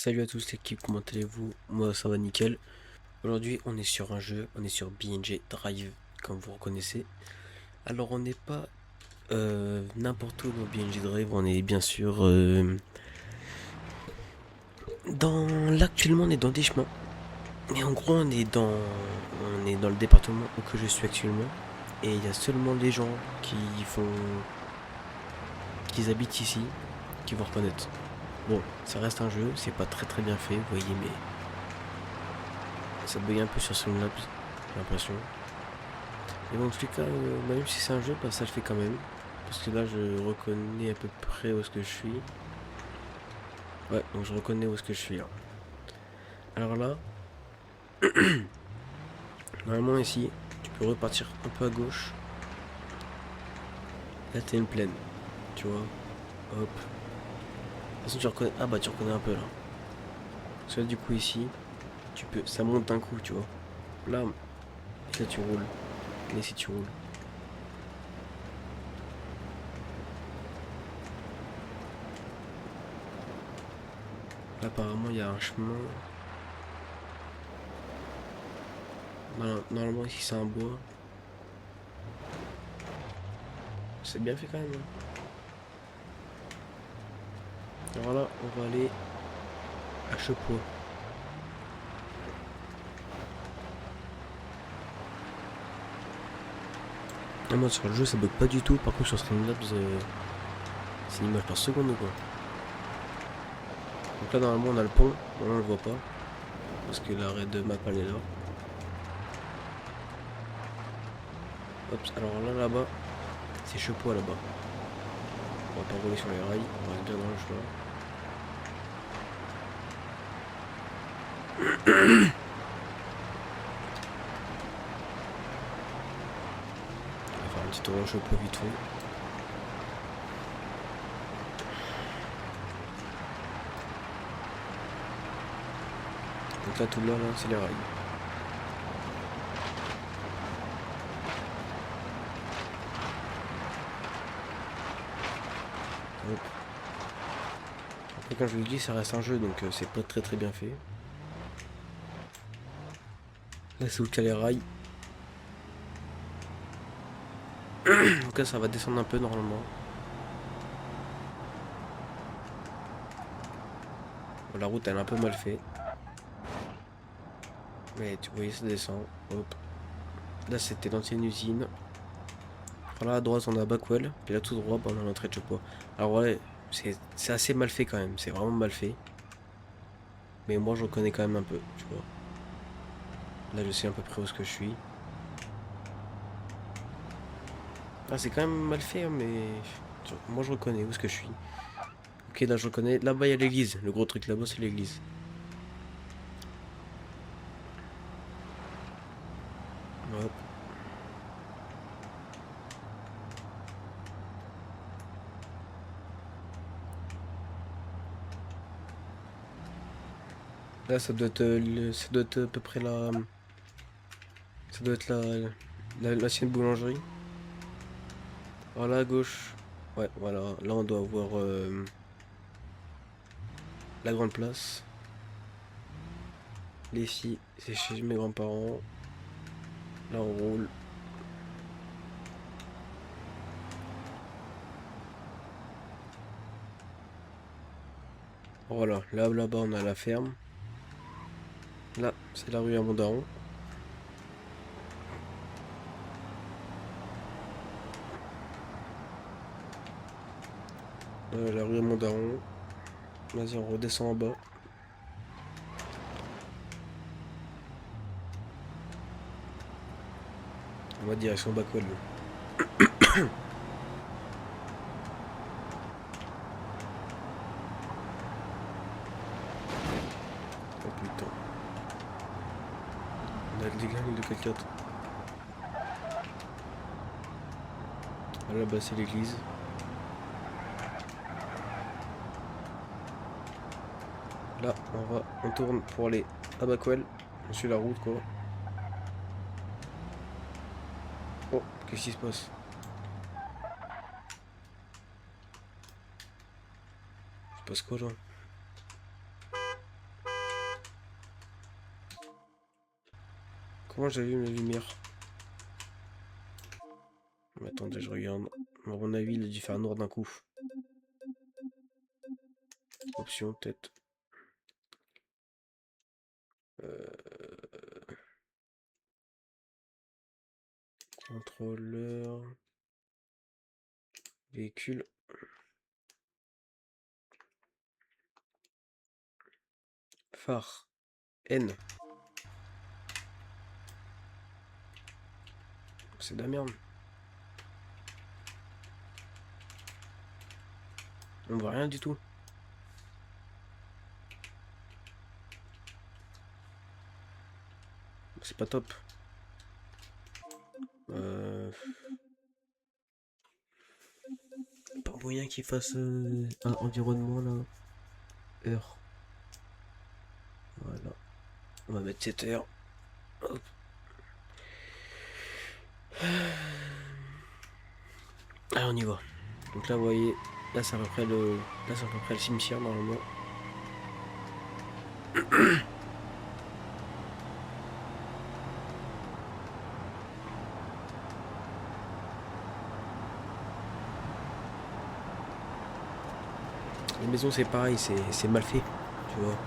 Salut à tous l'équipe, comment allez-vous? Moi ça va nickel. Aujourd'hui on est sur un jeu, on est sur BNG Drive, comme vous reconnaissez. Alors on n'est pas n'importe où dans BNG Drive, on est bien sûr Là actuellement on est dans des chemins. Et en gros on est dans le département où que je suis actuellement. Et il y a seulement les gens qui habitent ici qui vont reconnaître. Bon, ça reste un jeu, c'est pas très très bien fait, vous voyez, mais ça bug un peu sur Streamlabs, j'ai l'impression. Et bon, en tous les cas, même si c'est un jeu, bah, ça le fait quand même. Parce que là, je reconnais à peu près où est-ce que je suis. Ouais, donc je reconnais où est-ce que je suis là. Alors là, normalement ici, tu peux repartir un peu à gauche. Là, t'as une plaine, tu vois. Hop. De toute façon, tu reconnais. Ah bah, tu reconnais un peu là. Parce que là, du coup, ici, tu peux. Ça monte d'un coup, tu vois. Là, et là, tu roules. Et ici, tu roules. Là, apparemment, il y a un chemin. Normalement, ici, c'est un bois. C'est bien fait quand même, hein. Alors là, on va aller à Chepois. Ah, moi sur le jeu ça bug pas du tout, par contre sur Streamlabs c'est une image par seconde quoi. Donc là normalement on a le pont, bon, on le voit pas, parce que l'arrêt de map elle est là. Hop, alors là là-bas, c'est Chepois là-bas. On va pas rouler sur les rails, on reste bien dans le chemin. On va faire un petit tour en Chepois vite fait. Donc là tout là, c'est les rails. Hop. Après comme je vous le dis ça reste un jeu donc c'est pas très très bien fait. Là c'est où qu'il y a les rails. Donc là ça va descendre un peu normalement. Bon, la route elle est un peu mal faite. Mais tu voyez ça descend. Hop. Là c'était l'ancienne usine. Alors là à droite on a Backwell, puis là tout droit bah, on a l'entrée de Chepois. Alors ouais, c'est assez mal fait quand même, c'est vraiment mal fait. Mais moi je reconnais quand même un peu, tu vois. Là je sais à peu près où est-ce que je suis. Ah c'est quand même mal fait hein, mais moi je reconnais où est-ce que je suis. Ok là je reconnais, là-bas il y a l'église, le gros truc là-bas c'est l'église. Hop. Là ça doit être, ça doit être à peu près la... Ça doit être l'ancienne boulangerie. Voilà à gauche. Ouais voilà, là on doit avoir la grande place. Les filles, c'est chez mes grands-parents. Là on roule. Voilà, là-bas on a la ferme. Là, c'est la rue à Mondaron. La rue à Mondaron. Vas-y, on redescend en bas. On va direction Backwell. Oh putain. On a le déglingue de quelqu'un. Là-bas, c'est l'église. Là, on tourne pour aller à Backwell. On suit la route, quoi. Oh, qu'est-ce qui se passe? Il se passe quoi, là? Comment j'allume la lumière? Attendez, je regarde. À mon avis, il a dû faire noir d'un coup. Option, peut-être. Contrôleur. Véhicule. Phare. N. C'est de la merde. On voit rien du tout. C'est pas top. Pas moyen qu'il fasse un environnement là. Heure. Voilà. On va mettre 7 heures. Hop. Allez, on y va. Donc là, vous voyez, là c'est à peu près le cimetière normalement. Les maisons c'est pareil, c'est mal fait, tu vois.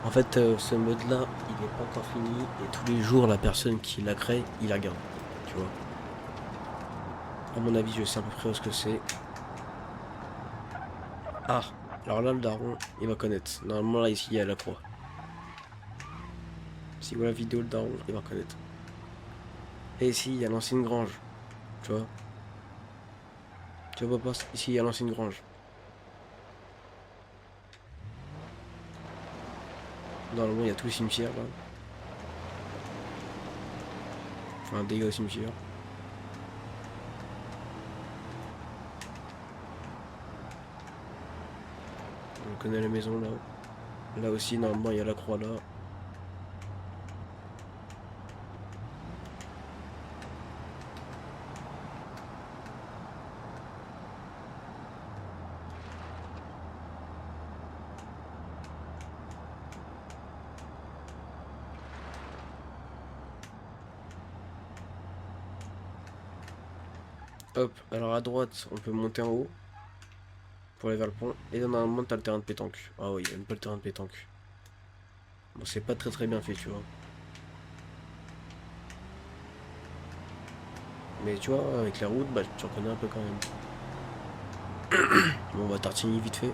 En fait, ce mode là, il n'est pas encore fini et tous les jours la personne qui la crée, il la regarde, tu vois. À mon avis, je sais à peu près ce que c'est. Ah, alors là le daron, il va connaître. Normalement là ici il y a la croix. Si vous voyez la vidéo, le daron, il va connaître. Et ici il y a l'ancienne grange, tu vois. Tu vois pas, ici il y a l'ancienne grange. Normalement il y a tout le cimetière là. Enfin, un dégât au cimetière. On connaît la maison là. Là aussi normalement il y a la croix là. Hop, alors à droite on peut monter en haut pour aller vers le pont. Et normalement t'as le terrain de pétanque. Ah oui, il y a même pas le terrain de pétanque. Bon, c'est pas très bien fait, tu vois. Mais tu vois, avec la route, bah tu reconnais un peu quand même. Bon, on va tartiner vite fait. Là,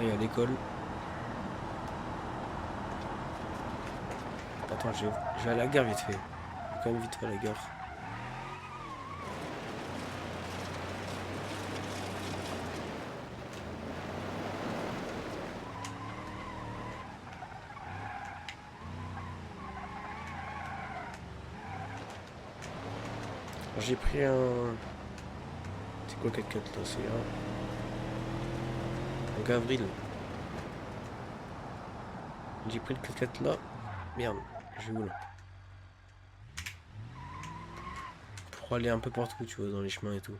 il y a l'école. Attends, je vais à la gare vite fait. Quand même vite fait à la gare. J'ai pris un... C'est quoi 4x4 là? C'est un Gavril. J'ai pris le 4x4 là. Merde, je vais où là? Pour aller un peu partout, tu vois, dans les chemins et tout.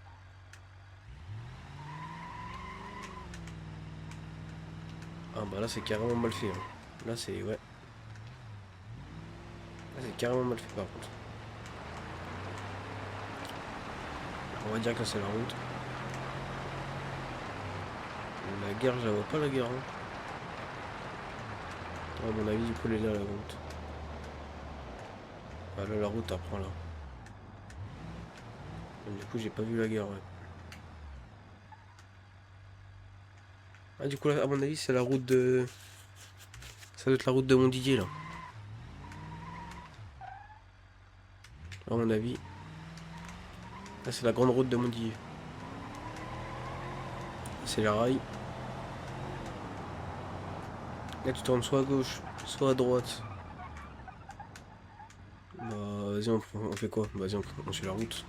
Ah bah là c'est carrément mal fait. Hein. Là c'est... Ouais. Là c'est carrément mal fait par contre. On va dire que là c'est la route. La gare, je la vois pas la gare. Hein. À mon avis, du coup, elle est là la route. Ah là, la route apprend là. Donc, du coup, j'ai pas vu la gare. Ouais. Ah, du coup, là, à mon avis, c'est la route de. Ça doit être la route de Montdidier là. À mon avis. Là, c'est la grande route de Montdidier. C'est la rail. Là, tu tournes soit à gauche, soit à droite. Bah, vas-y, on fait quoi? Vas-y, on suit la route.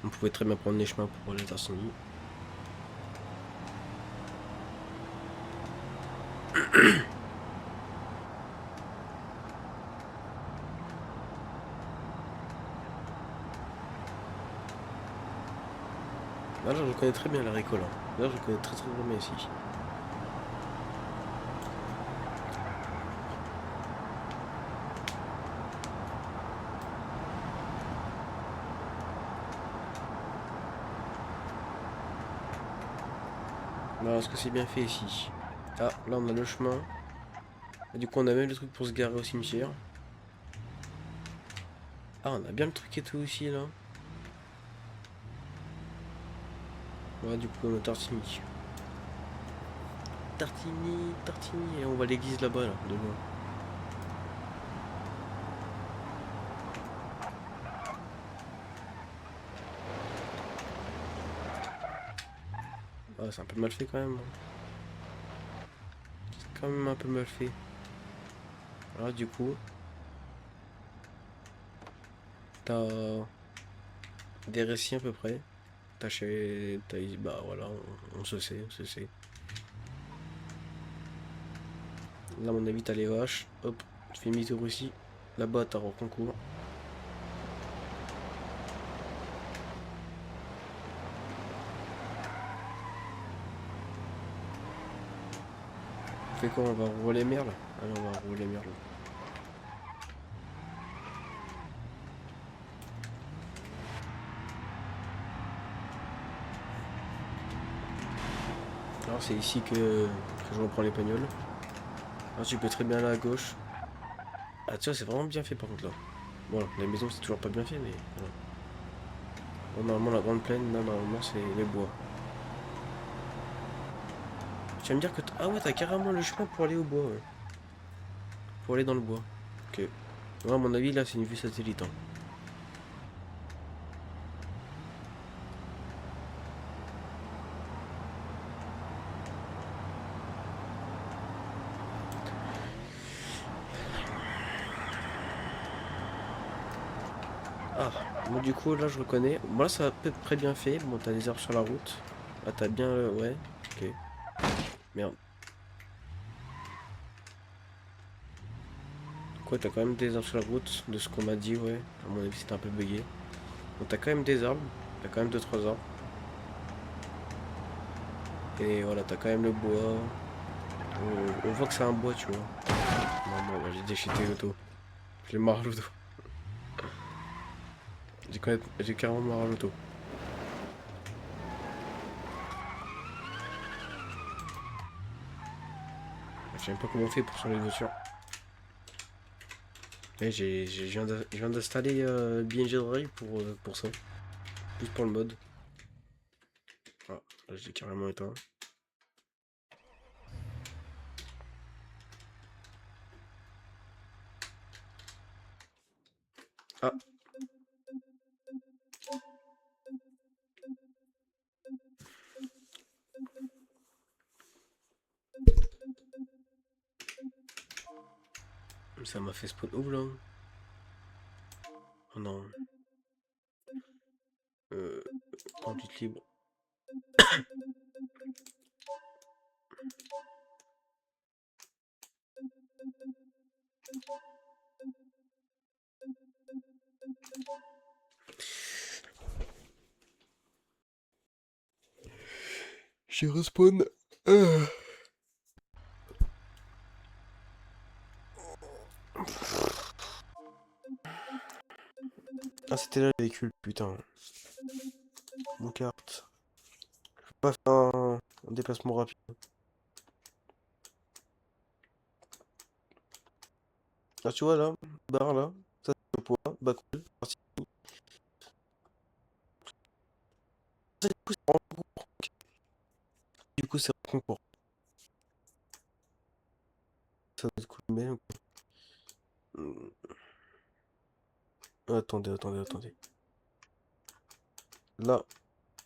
On pouvait très bien prendre les chemins pour aller à Tarsigny. Là, je reconnais très bien la récolte. Là, je reconnais très bien ici. Alors, est-ce que c'est bien fait ici? Ah, là on a le chemin. Et du coup, on a même le truc pour se garer au cimetière. Ah, on a bien le truc et tout ici, là. Ouais, du coup, on a Tartini. Tartini, Tartini. Et on va à l'église là-bas, là, de loin. Ah, c'est un peu mal fait quand même. C'est quand même un peu mal fait. Alors, du coup, t'as des récits à peu près. T'as chez. Bah voilà, on se sait, on se sait. Là, à mon avis, t'as les vaches. Hop, tu fais demi-tour ici. Là-bas, t'as Rocancourt. On fait quoi? On va rouler merle? Allez, on va rouler merle. Alors, c'est ici que je reprends les pagnoles. Alors, tu peux très bien aller à gauche. Ah, tu vois, c'est vraiment bien fait par contre là. Bon, la maison, c'est toujours pas bien fait, mais voilà. Bon, normalement, la grande plaine, là, normalement, c'est les bois. Tu vas me dire que. Ah ouais, t'as carrément le chemin pour aller au bois, ouais. Pour aller dans le bois. Ok. Moi, à mon avis, là, c'est une vue satellite, hein. Ah, bon, du coup, là, je reconnais. Moi, ça a à peu près bien fait. Bon, t'as des arbres sur la route. Ah, t'as bien. Ouais, ok. Merde. Quoi, t'as quand même des arbres sur la route, de ce qu'on m'a dit, ouais. À mon avis, c'était un peu bugué. Bon, t'as quand même des arbres. T'as quand même deux trois arbres. Et voilà, t'as quand même le bois. On voit que c'est un bois, tu vois. Non, bon, bah, j'ai déchiqueté l'auto. J'ai marre à l'auto. J'ai carrément marre à l'auto. Je sais même pas comment on fait pour changer de voiture. Et je viens d'installer BNG Drive pour ça. Juste pour le mode. Ah, là, je l'ai carrément éteint. Ah, ça m'a fait spawn. Ouh là. Oh non. Euh, conduite libre. J'ai respawn. Ah, c'était là le véhicule, putain. Mon carte. Je peux pas faire un déplacement rapide. Ah, tu vois là, barre là, ça c'est le poids, bah cool, parti. Ça, du coup, c'est en concours. Ça va être cool, mais. Attendez, attendez, attendez. Là,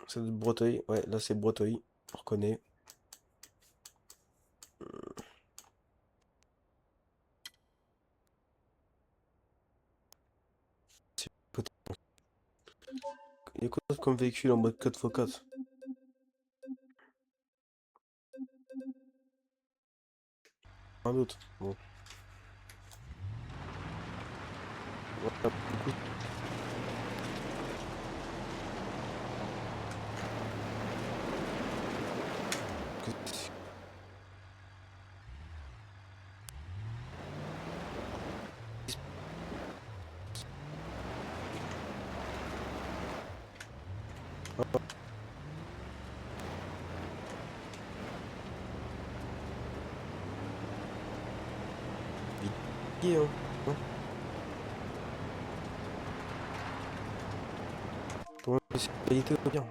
c'est de Breteuil. Ouais, là c'est Breteuil. On reconnaît. C'est peut-être. Il y a quoi d'autre comme véhicule en mode 4x4? Un autre. Bon. Voilà, beaucoup que- fatigué, hein. Hein. Pour moi, c'est une qualité au pire.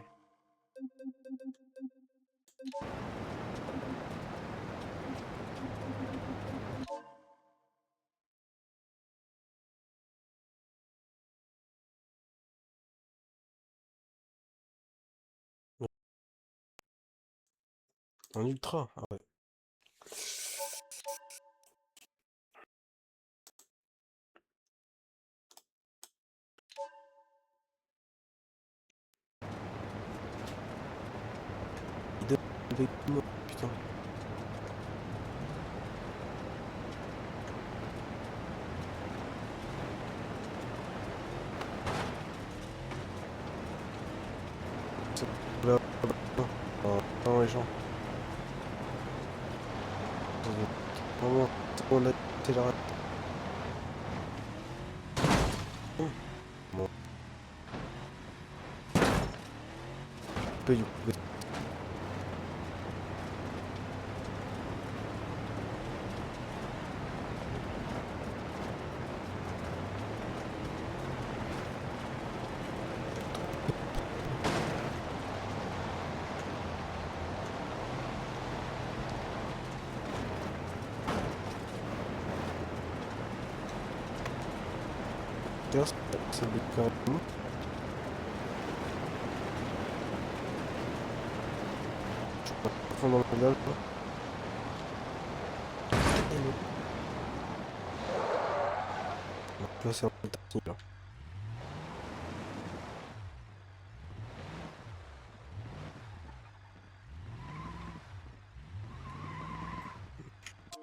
Un ultra. Ah ouais. Il donne avec moi, putain. Ça va là. Non, les gens. Vraiment, on a c'est la bon, peu du coup. D'ailleurs, ça bug quand même. Je suis pas à fond dans le pédale, quoi. Donc là, c'est un peu tactile, là.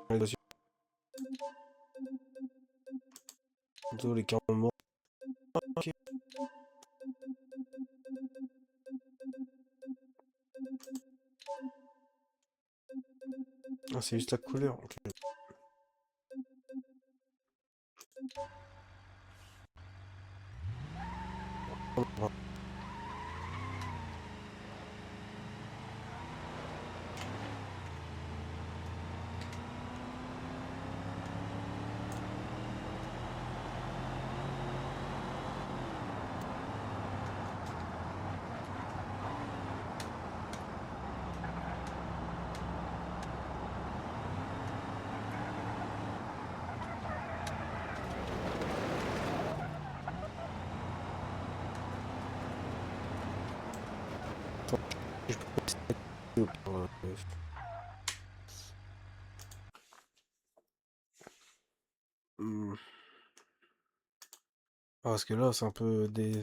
On est dessus. Bientôt les 40 morts. Ok. Ah, c'est juste la couleur. Ok. Attends, je peux pas essayer au pire, hmm. Ah, parce que là, c'est un peu des...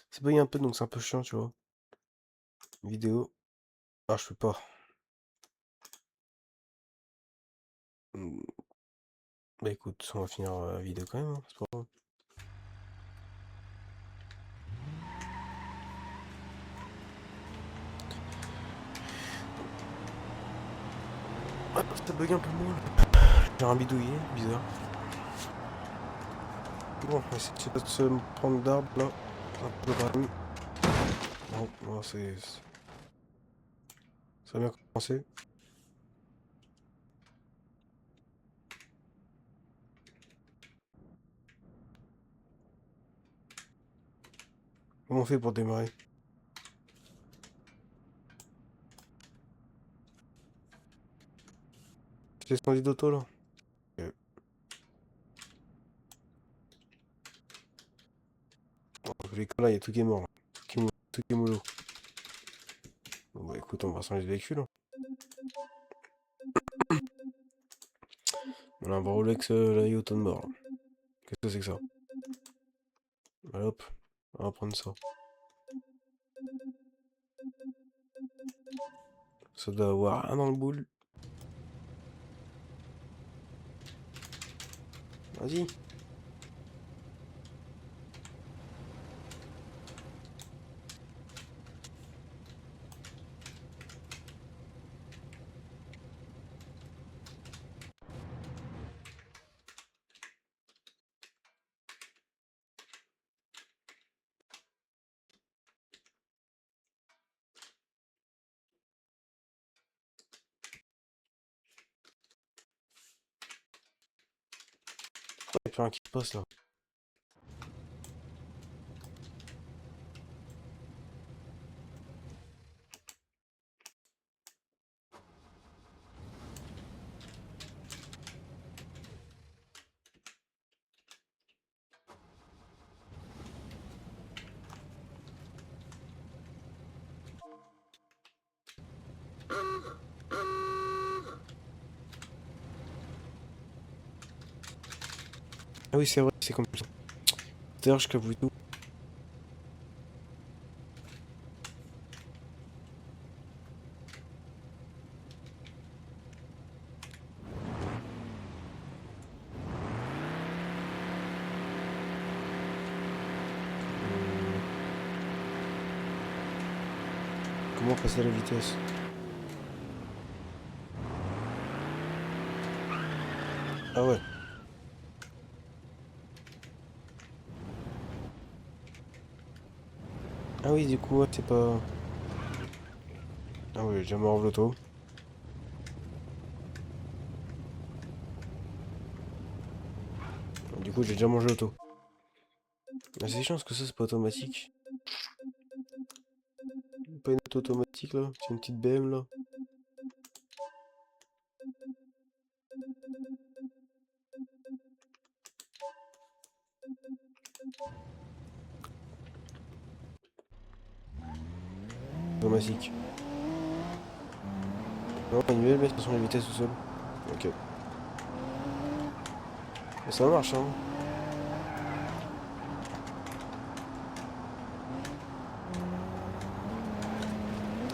C'est bug un peu, donc c'est un peu chiant, tu vois. Vidéo. Ah, je peux pas. Hmm. Bah écoute, on va finir la vidéo quand même, hein, c'est pas grave. Ah, ça bug un peu moins, là. J'ai un bidouillé, bizarre. Bon, on va essayer de se prendre d'arbre, là. Un peu quand même. Bon, bon, ça a bien commencé. Comment on fait pour démarrer? Tu descendu d'auto, là? Ok. Bon, dans tous les cas, là, il y a tout qui est mort, là. Tout qui est mollo. Bon, bah écoute, on va changer de véhicule, hein. On a un Rolex, la Yoton mort, là. Qu'est-ce que c'est que ça? Allez, hop, on va prendre ça. Ça doit avoir un dans le boule. Vas-y. plus rien qui se passe là. Ah oui, c'est vrai, c'est comme ça. D'ailleurs, je capte tout. Comment passer la vitesse? Ah ouais. Ah oui, du coup, ouais, c'est pas... Ah oui, j'ai déjà mort l'auto. Du coup, j'ai déjà mangé l'auto. Ah, c'est chiant parce que ça, c'est pas automatique. Pas une auto automatique là, c'est une petite BM là. Automatique. Non, manuel, mais de toute façon, la vitesse tout seul. Ok. Mais ça marche, hein.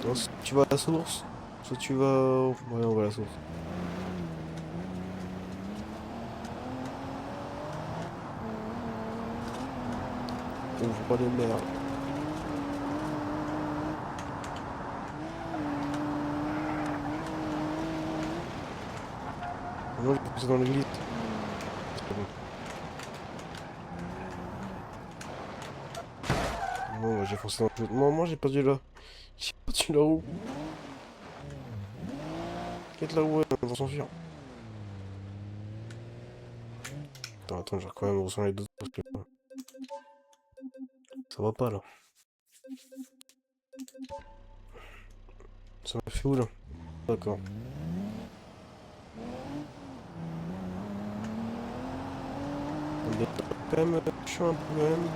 Non, soit tu vas à la source, soit tu vas... Ouais, on va à la source. Ouvre les merdes. Non, j'ai poussé dans l'église. C'est bon. Non, bah, j'ai foncé dans le... Non, moi j'ai perdu là. J'ai perdu la roue. Quitte la roue, on va s'enfuir. Attends, je vais quand même ressentir les deux parce que ça va pas là. Ça m'a fait où là? D'accord. On est quand même chiant un peu quand même.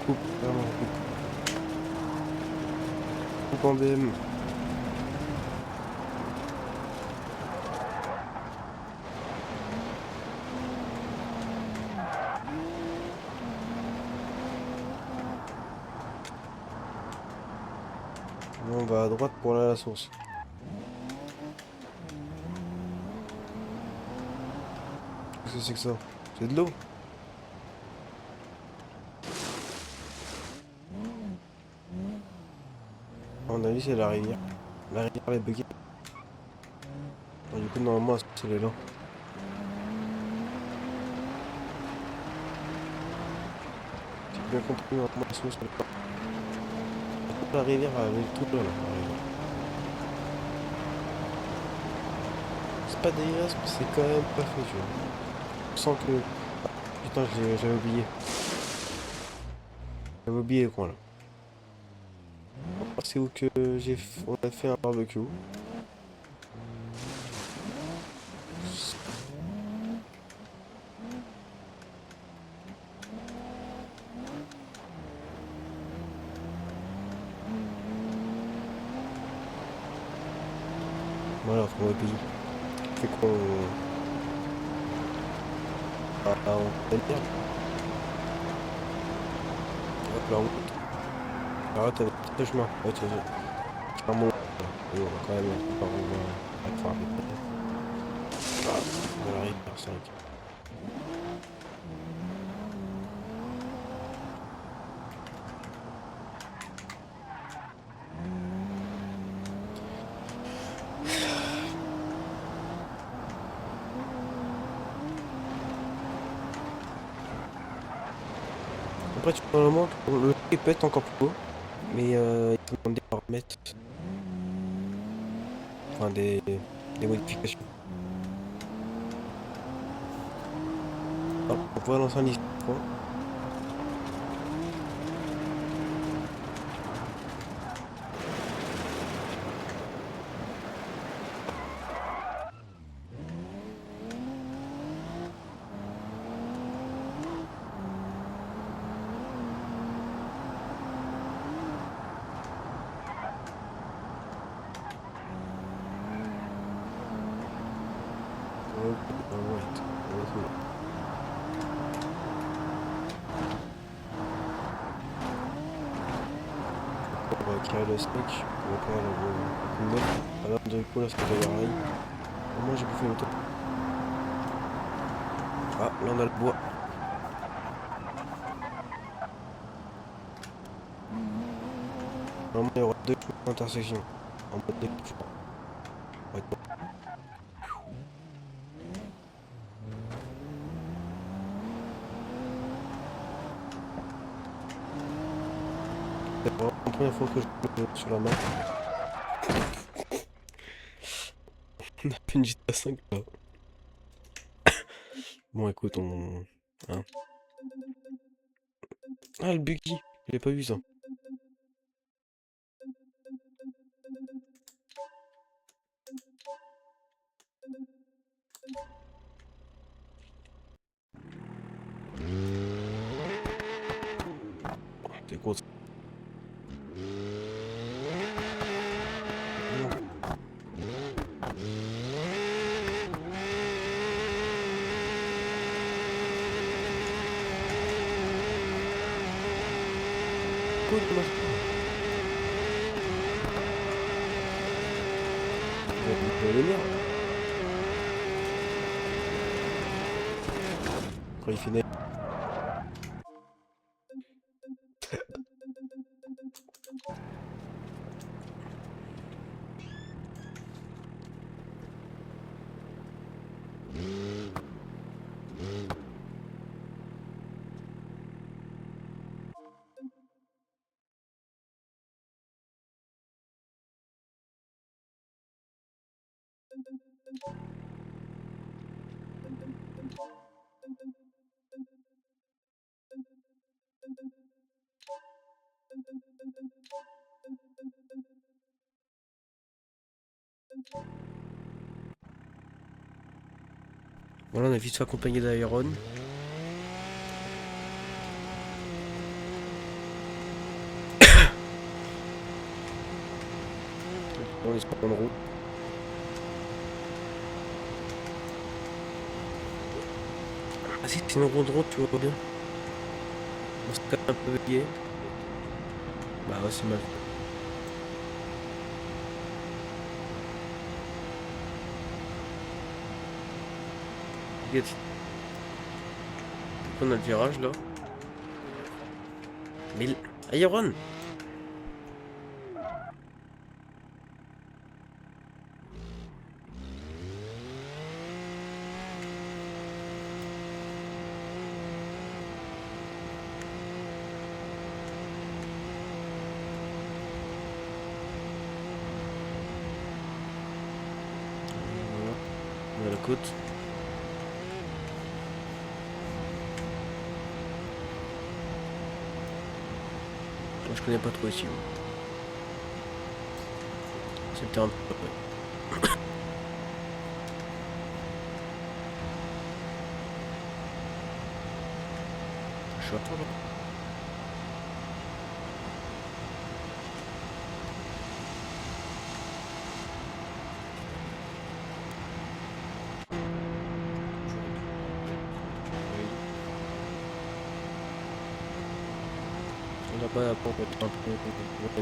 Coupe, vraiment, coupe. Coupe en BM. On va à droite pour aller à la source. Qu'est-ce que c'est que ça? C'est de l'eau? À mon avis, c'est la rivière. La rivière est buggée. Du coup, normalement, c'est là. J'ai bien compris, normalement, la source, elle est pas. La rivière, elle est toute là, là. La rivière. C'est pas dégueulasse, mais c'est quand même pas fait, tu vois. On sent que... Putain, j'avais oublié. J'avais oublié le coin, là. C'est où que on a fait un barbecue. Voilà, on va payer. Fait qu'on... on merde. Hop là, on monte. Arrête avec le chemin. Ouais, tu vois. Clairement, on va quand même par où on va faire on arrive par 5. Après, tu peux le il peut être encore plus haut, mais il te demande des paramètres. enfin des modifications. Alors, on pourrait lancer un lycée, je crois. Ouais, ouais. On va créer le steak, on va faire le coup de neuf. Alors du coup là c'est de rail. Au moins j'ai bouffé le top. Ah là on a le bois. Normalement il y aura deux intersections. En mode découpe. Ouais. C'est vraiment la première fois que je joue sur la map. On a fait une GTA 5 là. Bon écoute on. Hein. Ah le buggy, j'ai pas vu ça. T'es gros. Écoute, moi, je vais les merdes. Quand il finit. Voilà, on a vite fait accompagner d'Iron. On est sur une route. Ah si, c'est une ronde route, tu vois bien. On se calme un peu lié. Bah ouais, c'est mal. Regarde. On a le virage là. Mais Iron! Voilà. On a la côte. Moi je connais pas trop ici. C'est le terrain. Ouais. Je suis à toi là. On a pas la pompe, un peu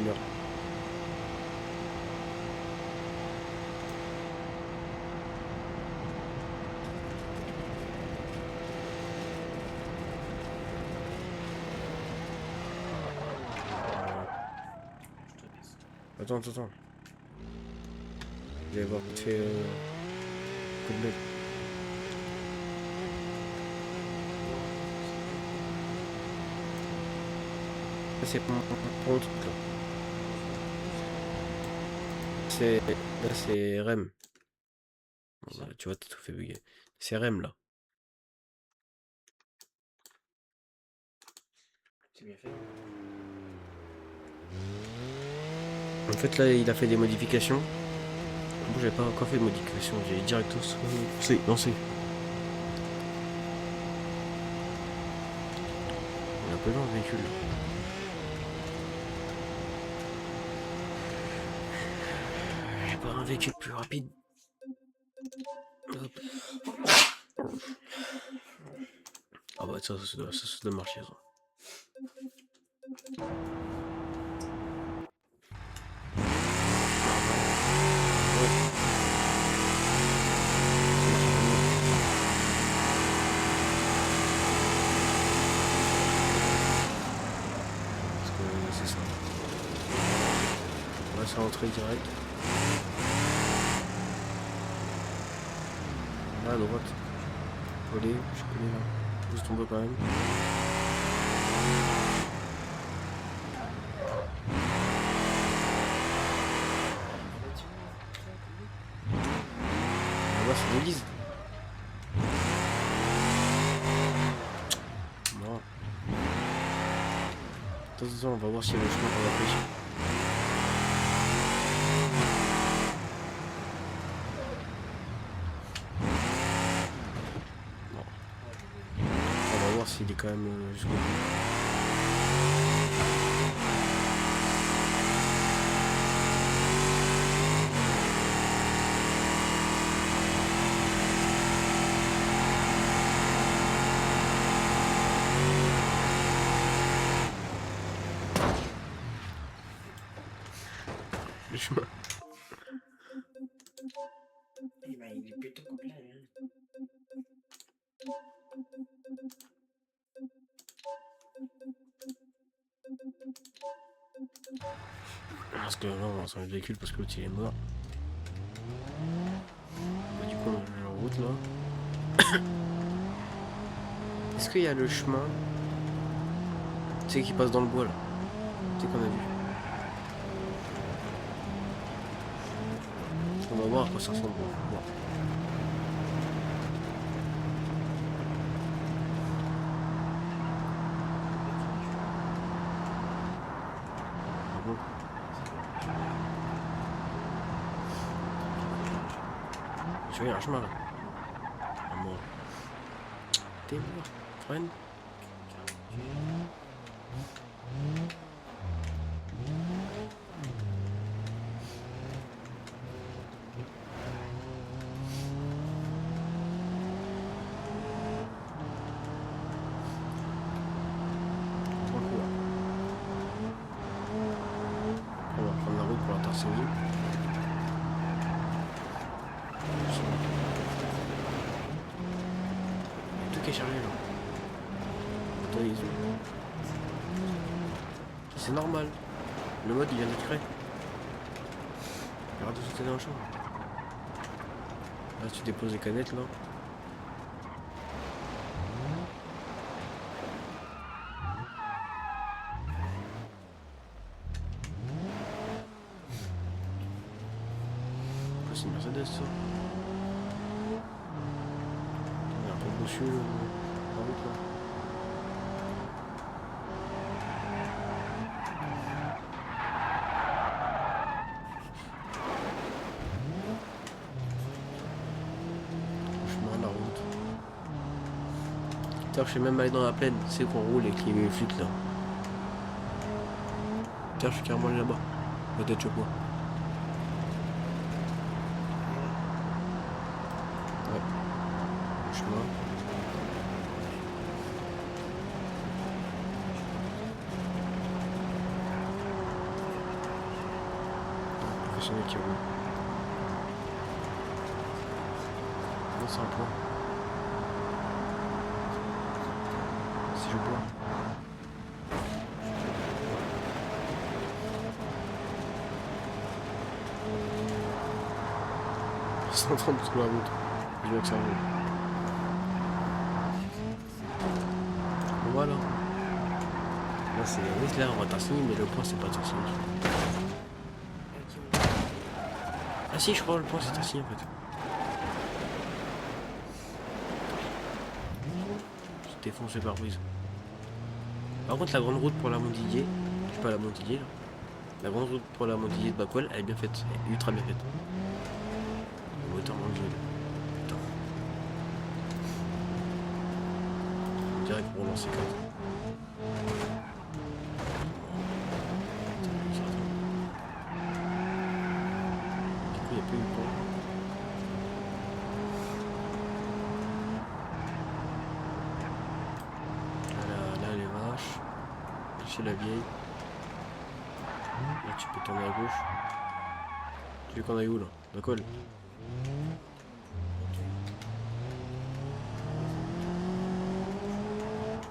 de merde. Attends, attends, attends. Je vais voir vite fait coup de bec. Ça c'est pour mon truc là. c'est REM. Bon, bah, tu vois, t'as tout fait bugger. C'est REM là. C'est bien fait. En fait, là, il a fait des modifications. Moi, j'avais pas encore fait de modifications. J'ai directos lancé. Il est un peu lent le véhicule. J'ai pas un véhicule plus rapide. Hop. Ah bah ça doit marcher ça. Parce que c'est ça. On va se rentrer direct. Là à droite. Voler, je connais là. Juste tomber quand même. Là-bas c'est l'église. Bon. Attention, on va voir s'il y a le chemin qu'on va pêcher. Bon. On va voir s'il est quand même jusqu'au bout. Le chemin. Eh ben, il est plutôt complet. Hein. Parce que là on va sur le véhicule parce que l'autre il est mort. Bah, du coup on est en route là. Est-ce qu'il y a le chemin? Tu sais qui passe dans le bois là. Tu sais qu'on a vu. On va voir à quoi ça ressemble. Bon. Ah bon. Tu vois, il y a un chemin là. Ah bon. T'es mort, freine. Tranquille. On va prendre la route pour la Tarséville. Tout qui est chargé là. Putain, les yeux. C'est normal. Le mode il vient d'être créé. Regarde de sauter dans le champ. Là tu déposes les canettes là. C'est une Mercedes ça. Il y a un peu bossu la route là. Franchement la route. Putain, je suis même allé dans la plaine, c'est qu'on roule avec les flûtes là. Tiens, je suis carrément allé là-bas. Peut-être je vois. Ouais. Le chemin. Professionnel qui roule. Non, c'est un point. Si je bois. 130 sur la route. Je veux que ça roule. Voilà. Là c'est Whistler, on va Tarseny, mais le point c'est pas Tarseny. Ah si, je crois le point c'est ici en fait. Je défonce le pare-brise. Par contre, la grande route pour la Montdidier, je sais pas la Montdidier là. La grande route pour la Montdidier de Backwell, elle est bien faite. Elle est ultra bien faite. Le moteur dans le jeu. Putain. On dirait qu'on relance les cartes. Du coup, il n'y a plus de pont. Là, les vaches. Chez la vieille. Là, tu peux tourner à gauche. Tu veux qu'on aille où là? Backwell.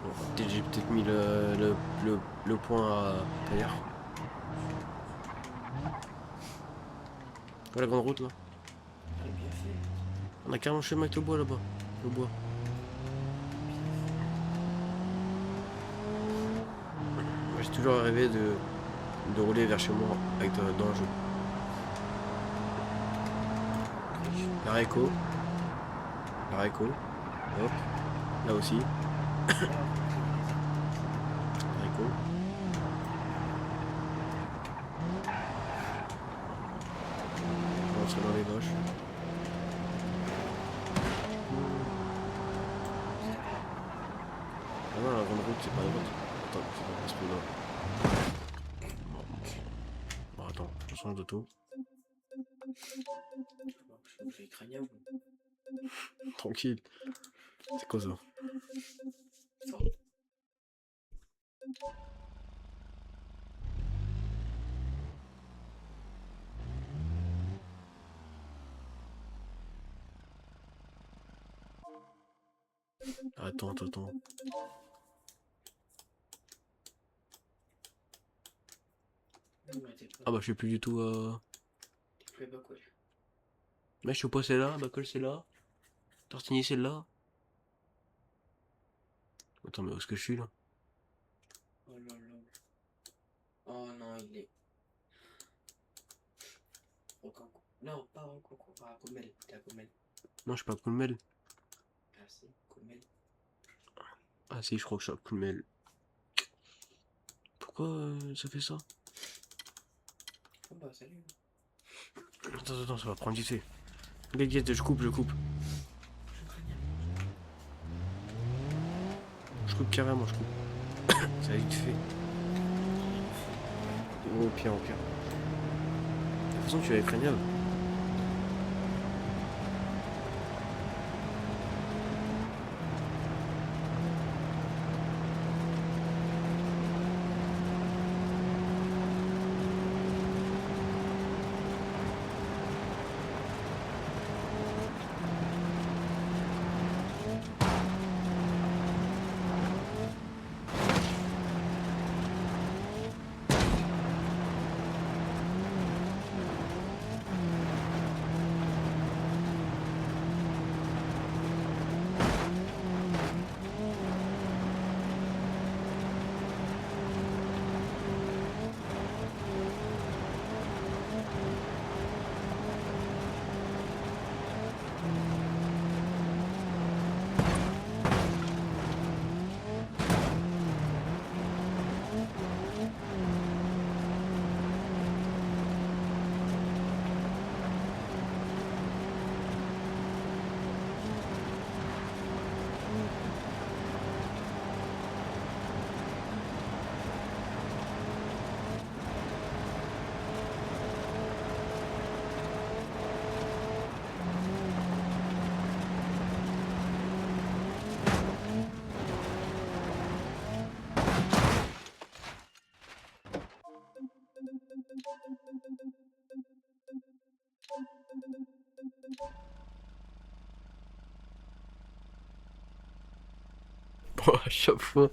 Bon, j'ai peut-être mis le point à tailleur. Voilà la grande route là. Elle est bien fait. On a carrément le chemin avec le bois là-bas. Le bois. Moi j'ai toujours rêvé de rouler vers chez moi avec dans le jeu. La réco. La réco. Hop. Là aussi. La réco. On va dans les vaches. Ah non, la grande route c'est pas la droite. Attends, c'est pas ce là. Bon, attends, je change d'auto. Je fais crânien. Tranquille. C'est quoi ça? Attends. Ah bah je suis plus du tout T'es plus à Backwell. Mais je suis pas celle-là, Bacol c'est là. Tortigny c'est là. Attends mais où est-ce que je suis là? Oh là là. Oh non, il est. Rocancourt. Non, pas Rocancourt. Ah, Comel. T'es à Comel. Non je suis pas à Coulmel. Ah, si, Comel. Ah si je crois que je suis à Coulmel. Pourquoi ça fait ça? Oh bah, salut. Attends, ça va prendre vite fait. Guette, je coupe. Je crânien. Je coupe carrément, je coupe. Ça va vite fait. Au pire. De toute façon tu vas être craignable. Bon, à chaque fois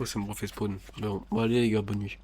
ça me refait spawn. Bon allez les gars, bonne nuit.